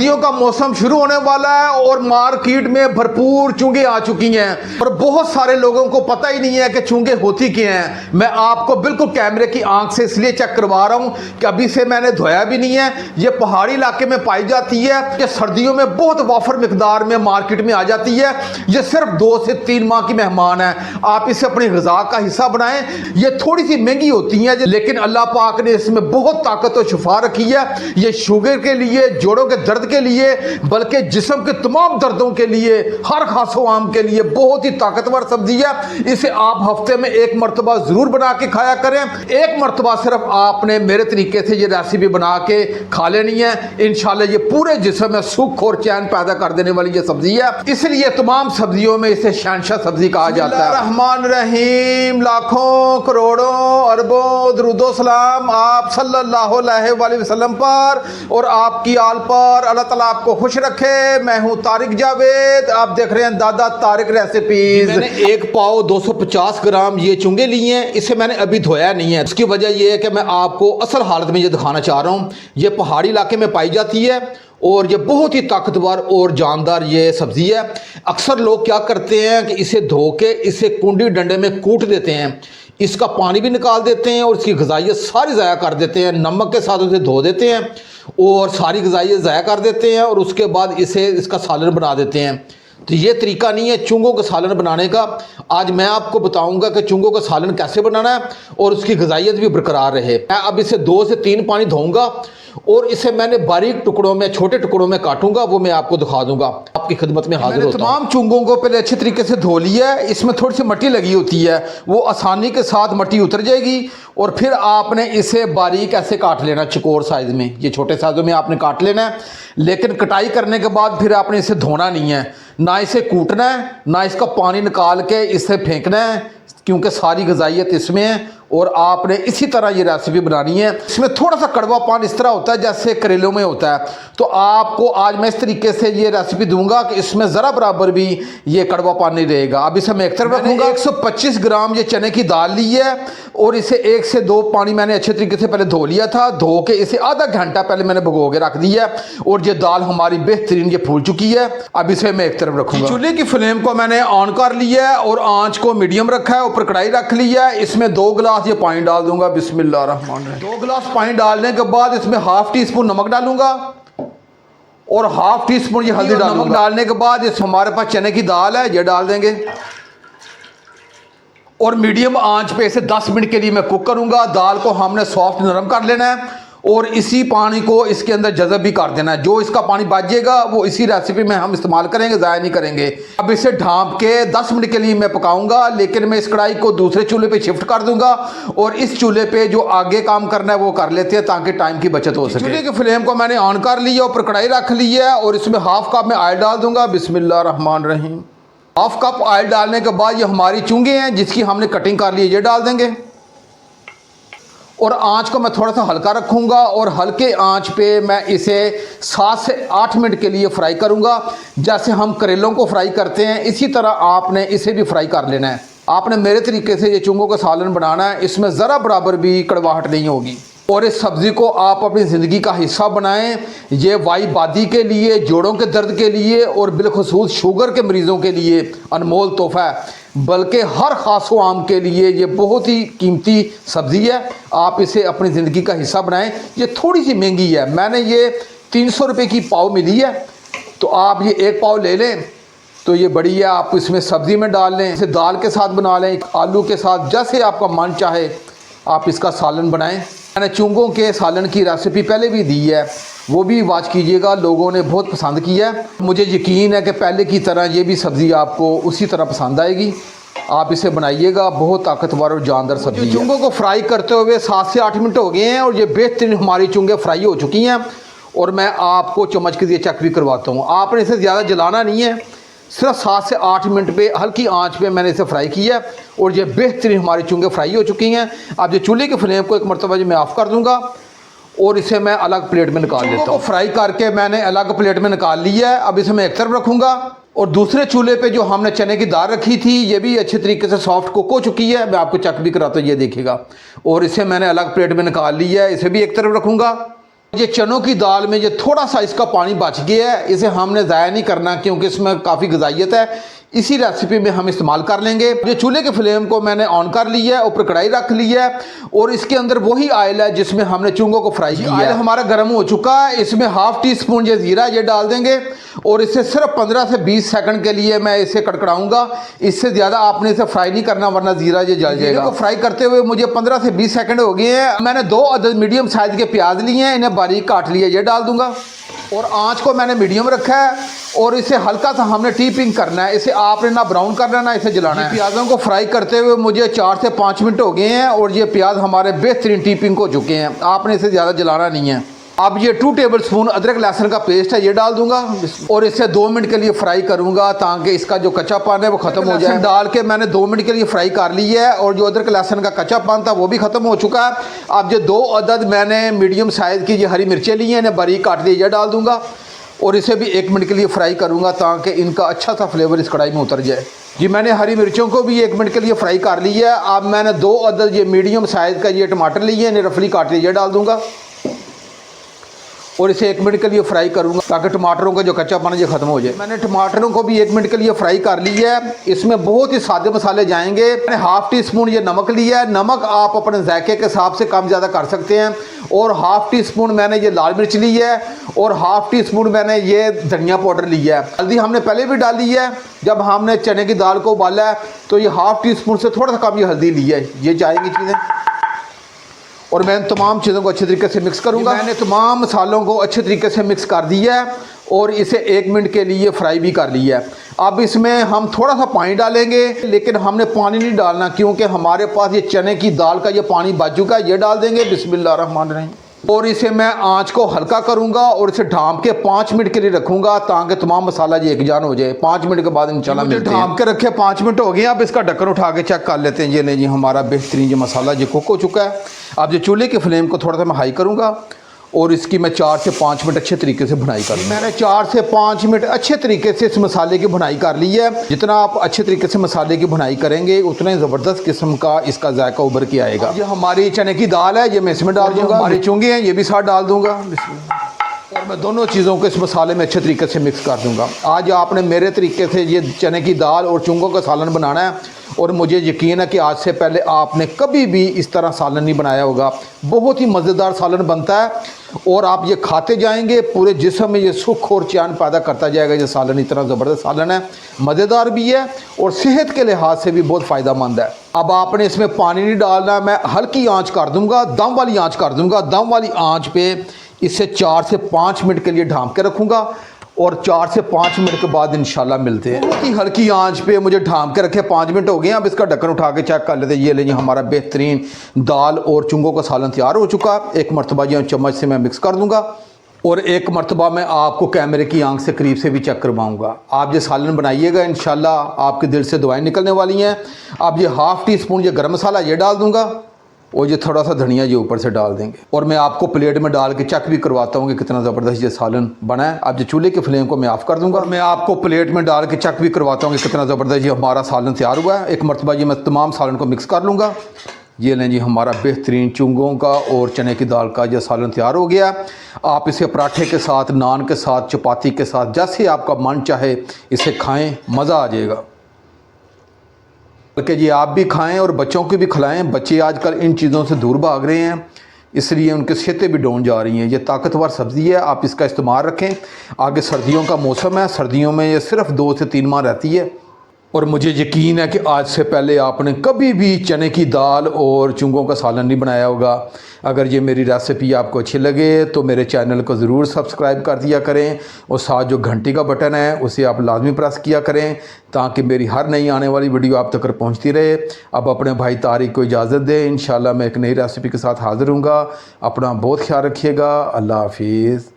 सर्दियों का मौसम शुरू होने वाला है और मार्केट में भरपूर चुंगे आ चुकी हैं और बहुत सारे लोगों को पता ही नहीं है कि चुंगे होती क्या हैं। मैं आपको बिल्कुल कैमरे की आंख से इसलिए चेक करवा रहा हूं कि अभी से मैंने धोया भी नहीं है। ये पहाड़ी इलाके में पाई जाती है कि सर्दियों में बहुत वाफर मिकदार में मार्केट में आ जाती है। ये सिर्फ 2 से 3 माह की मेहमान है। आप इसे अपनी ग़िज़ा का हिस्सा बनाएं। ये थोड़ी सी महंगी होती है लेकिन अल्लाह पाक ने इसमें बहुत ताकत और शिफा रखी है। ये शुगर के लिए, जोड़ों के दर्द के लिए, बल्कि जिस्म के तमाम दर्दों के लिए, हर खासो आम के लिए बहुत ही ताकतवर सब्जी है। इसे आप हफ्ते में 1 मरतबा ज़रूर बना के खाया करें। 1 मरतबा सिर्फ आपने मेरे तरीके से ये रेसिपी बना के खा लेनी है। इंशाल्लाह ये पूरे जिस्म में सुख और चैन पैदा कर देने वाली ये सब्जी है। इसलिए तमाम सब्जियों में इसे शहंशाह सब्जी कहा जाता है। रहमान रहीम, लाखों करोड़ों अरबों दरूदो सलाम आप सल्लल्लाहु अलैहि वसल्लम पर और आपकी आल पर। अल्लाह ताला आपको खुश रखे। मैं हूं तारिक जावेद, आप देख रहे हैं दादा तारिक रेसिपीज। मैंने 1 पाव 250 ग्राम ये चुंगे लिए हैं। इसे मैंने अभी धोया नहीं है। उसकी वजह यह है कि मैं आपको असल हालत में ये दिखाना चाह रहा हूँ। ये पहाड़ी इलाके में पाई जाती है और ये बहुत ही ताकतवर और जानदार ये सब्ज़ी है। अक्सर लोग क्या करते हैं कि इसे धो के इसे कुंडी डंडे में कूट देते हैं, इसका पानी भी निकाल देते हैं और इसकी ग़िज़ाइयत सारी ज़ाया कर देते हैं। नमक के साथ उसे धो देते हैं और सारी ग़िज़ाइयत ज़ाया कर देते हैं और उसके बाद इसका सालन बना देते हैं। तो ये तरीका नहीं है चुंगों का सालन बनाने का। आज मैं आपको बताऊंगा कि चुंगों का सालन कैसे बनाना है और उसकी ग़िज़ाइयत भी बरकरार रहे। मैं अब इसे 2 से 3 पानी धोऊंगा और इसे मैंने बारीक टुकड़ों में, छोटे टुकड़ों में काटूंगा, वो मैं आपको दिखा दूंगा। आपकी खिदमत में हाजिर होता हूं। तमाम चुंगों को पहले अच्छे तरीके से धो लिया है। इसमें थोड़ी सी मट्टी लगी होती है, वो आसानी के साथ मट्टी उतर जाएगी और फिर आपने इसे बारीक ऐसे काट लेना, चकोर साइज़ में। ये छोटे साइज़ों में आपने काट लेना है, लेकिन कटाई करने के बाद फिर आपने इसे धोना नहीं है, ना इसे कूटना है, ना इसका पानी निकाल के इसे फेंकना है, क्योंकि सारी ग़िज़ाइयत इसमें है। और आपने इसी तरह ये रेसिपी बनानी है। इसमें थोड़ा सा कड़वापन इस तरह होता है जैसे करेलों में होता है। तो आपको आज मैं इस तरीके से ये रेसिपी दूंगा कि इसमें ज़रा बराबर भी ये कड़वापन नहीं रहेगा। अब इसे मैं एक तरफ रखूँगा। 125 ग्राम ये चने की दाल ली है और इसे 1 से 2 पानी मैंने अच्छे तरीके से पहले धो लिया था। धो के इसे आधा घंटा पहले मैंने भिगो के रख दिया और ये दाल हमारी बेहतरीन ये फूल चुकी है। अब इसे मैं एक तरफ रखूँगा। चूल्हे की फ्लेम को मैंने ऑन कर लिया है और आँच को मीडियम रखा है, ऊपर कढ़ाई रख लिया है। इसमें 2 गिलास ये पानी डाल दूंगा। बिस्मिल्लाहिर्रहमानिर्रहीम। 2 गिलास पानी डालने के बाद इसमें ½ टीस्पून नमक डालूंगा और ½ टीस्पून ये हल्दी डालूंगा। नमक डालने के बाद इस हमारे पास चने की दाल है, ये डाल देंगे और मीडियम आंच पे इसे 10 मिनट के लिए मैं कुक करूंगा। दाल को हमने सॉफ्ट नरम कर लेना है और इसी पानी को इसके अंदर जज़ब भी कर देना है। जो इसका पानी बचेगा वो इसी रेसिपी में हम इस्तेमाल करेंगे, ज़ाया नहीं करेंगे। अब इसे ढाँप के 10 मिनट के लिए मैं पकाऊंगा, लेकिन मैं इस कढ़ाई को दूसरे चूल्हे पे शिफ्ट कर दूंगा और इस चूल्हे पे जो आगे काम करना है वो कर लेते हैं ताकि टाइम की बचत हो सके। चूल्हे की फ्लेम को मैंने ऑन कर लिया, ऊपर कढ़ाई रख ली है और इसमें ½ कप में ऑयल डाल दूंगा। बिस्मिल्लाहिर्रहमानिर्रहीम। ½ कप ऑयल डालने के बाद ये हमारी चुंगे हैं जिसकी हमने कटिंग कर ली है, ये डाल देंगे और आंच को मैं थोड़ा सा हल्का रखूंगा और हल्के आंच पे मैं इसे 7 से 8 मिनट के लिए फ्राई करूंगा। जैसे हम करेलों को फ्राई करते हैं इसी तरह आपने इसे भी फ्राई कर लेना है। आपने मेरे तरीके से ये चुंगों का सालन बनाना है, इसमें ज़रा बराबर भी कड़वाहट नहीं होगी और इस सब्ज़ी को आप अपनी ज़िंदगी का हिस्सा बनाएं। ये वाई बादी के लिए, जोड़ों के दर्द के लिए और बिलखुसूस शुगर के मरीज़ों के लिए अनमोल तोहफ़ा है, बल्कि हर खासो आम के लिए ये बहुत ही कीमती सब्ज़ी है। आप इसे अपनी ज़िंदगी का हिस्सा बनाएं। ये थोड़ी सी महंगी है, मैंने ये 300 रुपये की पाव मिली है, तो आप ये 1 पाव ले लें तो ये बड़ी है। आप इसमें सब्ज़ी में डाल लें, इसे दाल के साथ बना लें, आलू के साथ, जैसे आपका मन चाहे आप इसका सालन बनाएं। मैंने चुंगों के सालन की रेसिपी पहले भी दी है, वो भी वाच कीजिएगा, लोगों ने बहुत पसंद किया है। मुझे यकीन है कि पहले की तरह ये भी सब्ज़ी आपको उसी तरह पसंद आएगी। आप इसे बनाइएगा, बहुत ताकतवर और जानदार सब्ज़ी है। चुंगों को फ्राई करते हुए 7 से 8 मिनट हो गए हैं और ये बेहतरीन हमारी चुंगे फ्राई हो चुकी हैं और मैं आपको चम्मच के लिए चेक भी करवाता हूँ। आपने इसे ज़्यादा जलाना नहीं है, सिर्फ 7 से 8 मिनट पे हल्की आंच पे मैंने इसे फ्राई किया और ये बेहतरीन हमारी चुंगे फ्राई हो चुकी हैं। अब ये चूल्हे की फ्लेम को 1 मरतबा मैं ऑफ़ कर दूंगा और इसे मैं अलग प्लेट में निकाल देता हूँ। फ्राई करके मैंने अलग प्लेट में निकाल लिया है। अब इसे मैं एक तरफ रखूँगा और दूसरे चूल्हे पे जो हमने चने की दाल रखी थी ये भी अच्छे तरीके से सॉफ्ट कुक हो चुकी है। मैं आपको चेक भी कराता हूँ, ये देखिएगा। और इसे मैंने अलग प्लेट में निकाल लिया है, इसे भी एक तरफ रखूँगा। ये चनों की दाल में ये थोड़ा सा इसका पानी बच गया है, इसे हमने ज़ाया नहीं करना क्योंकि इसमें काफ़ी ग़िज़ाइयत है। इसी रेसिपी में हम इस्तेमाल कर लेंगे। ये चूल्हे के फ्लेम को मैंने ऑन कर लिया है, ऊपर कढ़ाई रख ली है और इसके अंदर वही ऑयल है जिसमें हमने चुंगों को फ्राई किया है। ऑयल हमारा गर्म हो चुका है, इसमें हाफ टी स्पून ये ज़ीरा ये डाल देंगे और इसे सिर्फ 15 से 20 सेकंड के लिए मैं इसे कड़कड़ाऊंगा। इससे ज़्यादा आपने इसे फ्राई नहीं करना वरना ज़ीरा ये जल जाएगा। को फ्राई करते हुए मुझे 15 से 20 सेकंड हो गए हैं। मैंने 2 अदद मीडियम साइज़ के प्याज लिए हैं, इन्हें बारीक काट लिया, ये डाल दूंगा और आंच को मैंने मीडियम रखा है और इसे हल्का सा हमने टी पिंक करना है। इसे आपने ना ब्राउन करना है ना इसे जलाना है। प्याज़ों को फ्राई करते हुए मुझे 4 से 5 मिनट हो गए हैं और ये प्याज हमारे बेहतरीन टी पिंक हो चुके हैं। आपने इसे ज़्यादा जलाना नहीं है। अब ये 2 टेबल स्पून अदरक लहसुन का पेस्ट है, ये डाल दूंगा और इसे 2 मिनट के लिए फ्राई करूंगा ताकि इसका जो कच्चापन है वो ख़त्म हो जाए। डाल के मैंने 2 मिनट के लिए फ्राई कर ली है और जो अदरक लहसुन का कच्चापन था वो भी ख़त्म हो चुका है। अब ये 2 अदद मैंने मीडियम साइज़ की ये हरी मिर्चें ली हैं, इन्हें बारीक काट लिया, ये डाल दूँगा और इसे भी 1 मिनट के लिए फ्राई करूँगा ताकि इनका अच्छा सा फ्लेवर इस कढ़ाई में उतर जाए। जी मैंने हरी मिर्चों को भी 1 मिनट के लिए फ्राई कर लिया है। अब मैंने 2 अदद ये मीडियम साइज़ का ये टमाटर लिए, इन्हें रफली काट लिया, ये डाल दूँगा और इसे 1 मिनट के लिए फ्राई करूंगा ताकि टमाटरों का जो कच्चापन है ये ख़त्म हो जाए। मैंने टमाटरों को भी 1 मिनट के लिए फ्राई कर लिया है। इसमें बहुत ही सादे मसाले जाएंगे। मैंने हाफ़ टी स्पून ये नमक लिया है, नमक आप अपने जायके के हिसाब से कम ज़्यादा कर सकते हैं और हाफ़ टी स्पून मैंने ये लाल मिर्च ली है और हाफ़ टी स्पून मैंने ये धनिया पाउडर लिया है। हल्दी हमने पहले भी डाली है जब हमने चने की दाल को उबाला है, तो ये हाफ़ टी स्पून से थोड़ा सा कम ये हल्दी ली है। ये जाएंगी चीज़ें और मैं तमाम चीज़ों को अच्छे तरीके से मिक्स करूंगा। मैंने तमाम मसालों को अच्छे तरीके से मिक्स कर दिया है और इसे 1 मिनट के लिए फ्राई भी कर लिया है। अब इसमें हम थोड़ा सा पानी डालेंगे, लेकिन हमने पानी नहीं डालना क्योंकि हमारे पास ये चने की दाल का ये पानी बच चुका है। ये डाल देंगे, बिस्मिल्लाहिर्रहमानिर्रहीम, और इसे मैं आंच को हल्का करूंगा और इसे ढाँप के 5 मिनट के लिए रखूंगा ताकि तमाम मसाला ये एकजान हो जाए। 5 मिनट के बाद इंशाल्लाह मिलते हैं। ढाँप के रखे 5 मिनट हो गए। अब इसका ढक्कन उठा के चेक कर लेते हैं। ये नहीं जी हमारा बेहतरीन जो मसाला जो कुक हो चुका है। अब जो चूल्हे की फ्लेम को थोड़ा सा मैं हाई करूँगा और इसकी मैं 4 से 5 मिनट अच्छे तरीके से भुनाई कर ली। मैंने 4 से 5 मिनट अच्छे तरीके से इस मसाले की भुनाई कर ली है। जितना आप अच्छे तरीके से मसाले की भुनाई करेंगे उतना ही ज़बरदस्त किस्म का इसका जायका उभर के आएगा। ये हमारी चने की दाल है, ये मैं इसमें डाल दूँगा। हमारी चुंगी हैं, ये भी साथ डाल दूँगा और मैं दोनों चीज़ों को इस मसाले में अच्छे तरीके से मिक्स कर दूँगा। आज आपने मेरे तरीके से ये चने की दाल और चुंगों का सालन बनाना है और मुझे यकीन है कि आज से पहले आपने कभी भी इस तरह सालन नहीं बनाया होगा। बहुत ही मज़ेदार सालन बनता है और आप ये खाते जाएंगे, पूरे जिस्म में ये सुख और चैन पैदा करता जाएगा। ये सालन इतना ज़बरदस्त सालन है, मज़ेदार भी है और सेहत के लिहाज से भी बहुत फ़ायदेमंद है। अब आपने इसमें पानी नहीं डालना, मैं हल्की आंच कर दूंगा, दम वाली आंच कर दूंगा। दम वाली आंच पे इसे 4 से 5 मिनट के लिए ढाँप के रखूँगा और 4 से 5 मिनट के बाद इंशाल्लाह मिलते हैं। बहुत ही हल्की आंच पे मुझे ढाँप के रखे 5 मिनट हो गए। अब इसका ढक्कन उठा के चेक कर लेते हैं। ये लेंगे हमारा बेहतरीन दाल और चुंगों का सालन तैयार हो चुका। एक मरतबा ये चम्मच से मैं मिक्स कर दूंगा और एक मरतबा मैं आपको कैमरे की आंख से करीब से भी चेक करवाऊँगा। आप ये सालन बनाइएगा, इंशाल्लाह आपके दिल से दुआएँ निकलने वाली हैं। अब ये हाफ़ टी स्पून ये गर्म मसाला ये डाल दूँगा और ये थोड़ा सा धनिया ये ऊपर से डाल देंगे और मैं आपको प्लेट में डाल के चेक भी करवाता हूँ कि कितना ज़बरदस्त ये सालन बना है। अब जो चूल्हे की फ्लेम को मैं ऑफ़ कर दूँगा और मैं आपको प्लेट में डाल के चेक भी करवाता हूँ कि कितना ज़बरदस्त ये हमारा सालन तैयार हुआ है। एक मरतबा ये मैं तमाम सालन को मिक्स कर लूँगा। ये लें जी हमारा बेहतरीन चुंगों का और चने की दाल का यह सालन तैयार हो गया। आप इसे पराठे के साथ, नान के साथ, चपाती के साथ, जैसे आपका मन चाहे इसे खाएँ, मज़ा आ जाएगा। बल्कि ये आप भी खाएं और बच्चों को भी खिलाएं। बच्चे आजकल इन चीज़ों से दूर भाग रहे हैं, इसलिए उनकी सेहतें भी डाउन जा रही हैं। ये ताकतवर सब्ज़ी है, आप इसका इस्तेमाल रखें। आगे सर्दियों का मौसम है, सर्दियों में ये सिर्फ 2 से 3 माह रहती है और मुझे यकीन है कि आज से पहले आपने कभी भी चने की दाल और चुंगों का सालन नहीं बनाया होगा। अगर ये मेरी रेसिपी आपको अच्छी लगे तो मेरे चैनल को ज़रूर सब्सक्राइब कर दिया करें और साथ जो घंटी का बटन है उसे आप लाजमी प्रेस किया करें ताकि मेरी हर नई आने वाली वीडियो आप तक पहुंचती रहे। अब अपने भाई तारिक को इजाज़त दें। इंशाल्लाह मैं एक नई रेसिपी के साथ हाज़िर हूँगा। अपना बहुत ख्याल रखिएगा। अल्लाह हाफिज़।